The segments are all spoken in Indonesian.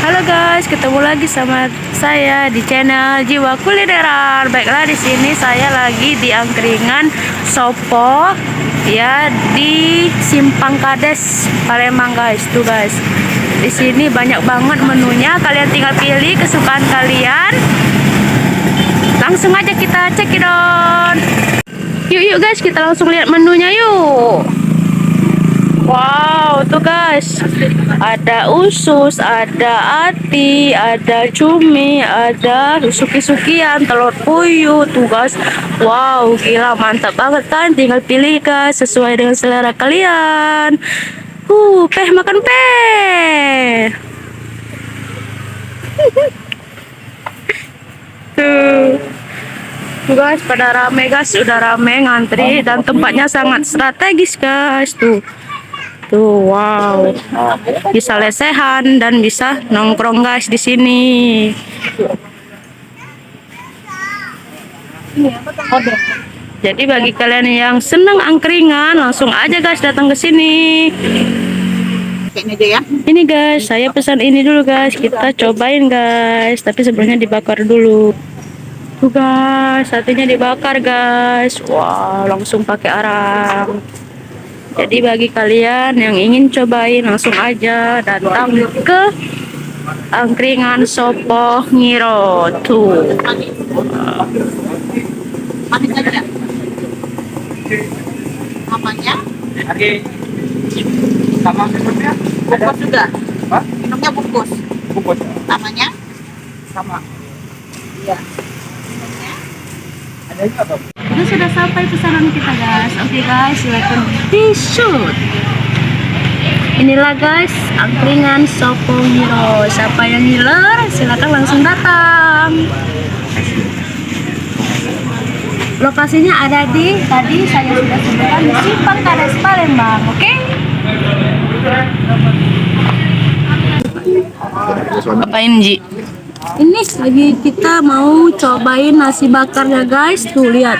Halo guys, ketemu lagi sama saya di channel Jiwa Kulineran. Baiklah, di sini saya lagi di angkringan Sopo ya, di Simpang Kades Palembang guys. Tuh guys, di sini banyak banget menunya. Kalian tinggal pilih kesukaan kalian. Langsung aja kita cekidot. Yuk guys, kita langsung lihat menunya yuk. Wow, tuh guys, ada usus, ada ati, ada cumi, ada suki-sukian, telur puyuh, tuh guys. Wow, gila, mantap banget kan? Tinggal pilih guys, sesuai dengan selera kalian. Peh makan peh. Tuh guys, pada rame guys, udah rame ngantri dan tempatnya sangat strategis guys. Tuh, wow, bisa lesehan dan bisa nongkrong guys di sini. Jadi bagi kalian yang senang angkringan, langsung aja guys datang ke sini. Ini guys, saya pesan ini dulu guys, kita cobain guys. Tapi sebelumnya dibakar dulu. Tuh guys, satenya dibakar guys. Wow, langsung pakai arang. Jadi bagi kalian yang ingin cobain, langsung aja datang ke angkringan Sopo Ngiro. Tuh. Namanya? Sama minumnya? Bungkus juga. Apa? Minumnya bungkus. Bungkus. Namanya? Sama. Iya. Ada juga atau? Itu sudah sampai pesanan kita guys. Oke guys, silakan di shoot. Inilah guys angkringan Sopo Ngiro. Siapa yang ngiler silakan langsung datang. Lokasinya ada di, tadi saya sudah sebutkan, di Simpang Kades Palembang. Oke? Apain Ji? Ini lagi kita mau cobain nasi bakarnya guys. Tuh lihat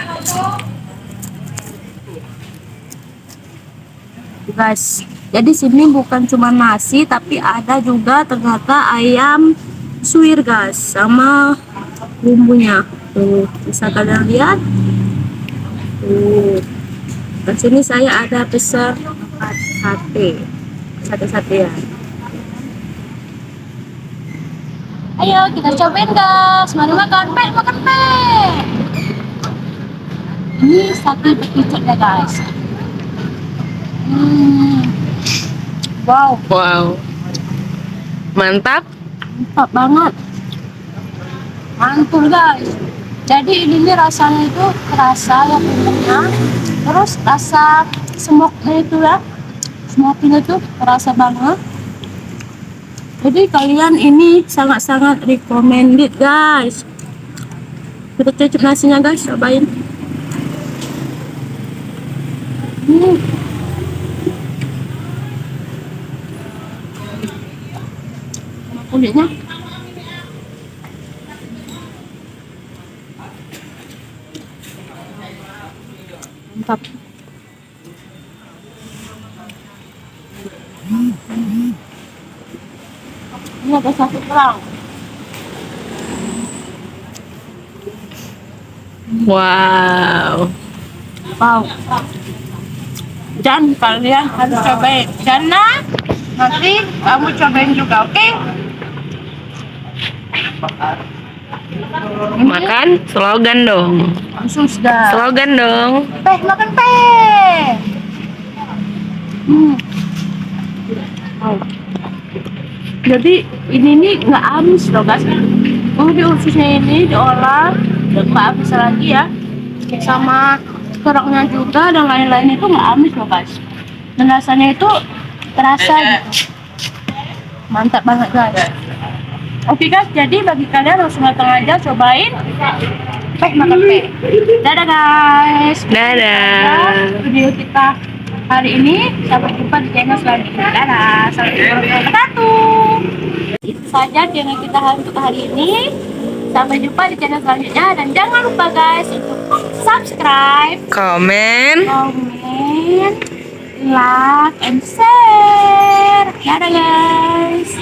guys, jadi sini bukan cuma nasi tapi ada juga ternyata ayam suwir guys sama bumbunya. Tuh bisa kalian lihat. Tuh di sini saya ada pesan sate ya. Ayo kita cobain guys, mari makan peh. Ini sate bekicot ya guys. Wow, mantap banget, mantul guys. Jadi ini rasanya itu kerasa ya bumbunya, terus rasa smoke-nya itu ya, smoke-nya itu kerasa banget. Jadi kalian ini sangat-sangat recommended guys. Kita cicip nasinya guys, cobain. Kulitnya mantap. Ini ada satu kerang. Wow. Dan kalian harus cobain. Jana, nanti kamu cobain juga, oke? Makan slogan dong. Langsung sudah. Slogan dong. Peh makan peh. Jadi ini nih nggak habis loh guys. Di ususnya ini diolah nggak habis lagi ya. Sama kerangnya juga dan lain-lain itu nggak habis loh guys. Dan rasanya itu terasa gitu. Mantap banget guys. Oke guys, jadi bagi kalian langsung datang aja cobain peh makan peh. Dadah guys. Dadah. Video kita hari ini, sampai jumpa di channel selanjutnya. Dadah. Sampai jumpa. Itu saja channel kita untuk hari ini. Sampai jumpa di channel selanjutnya dan jangan lupa guys untuk subscribe, Komen, like, and share. Dadah guys.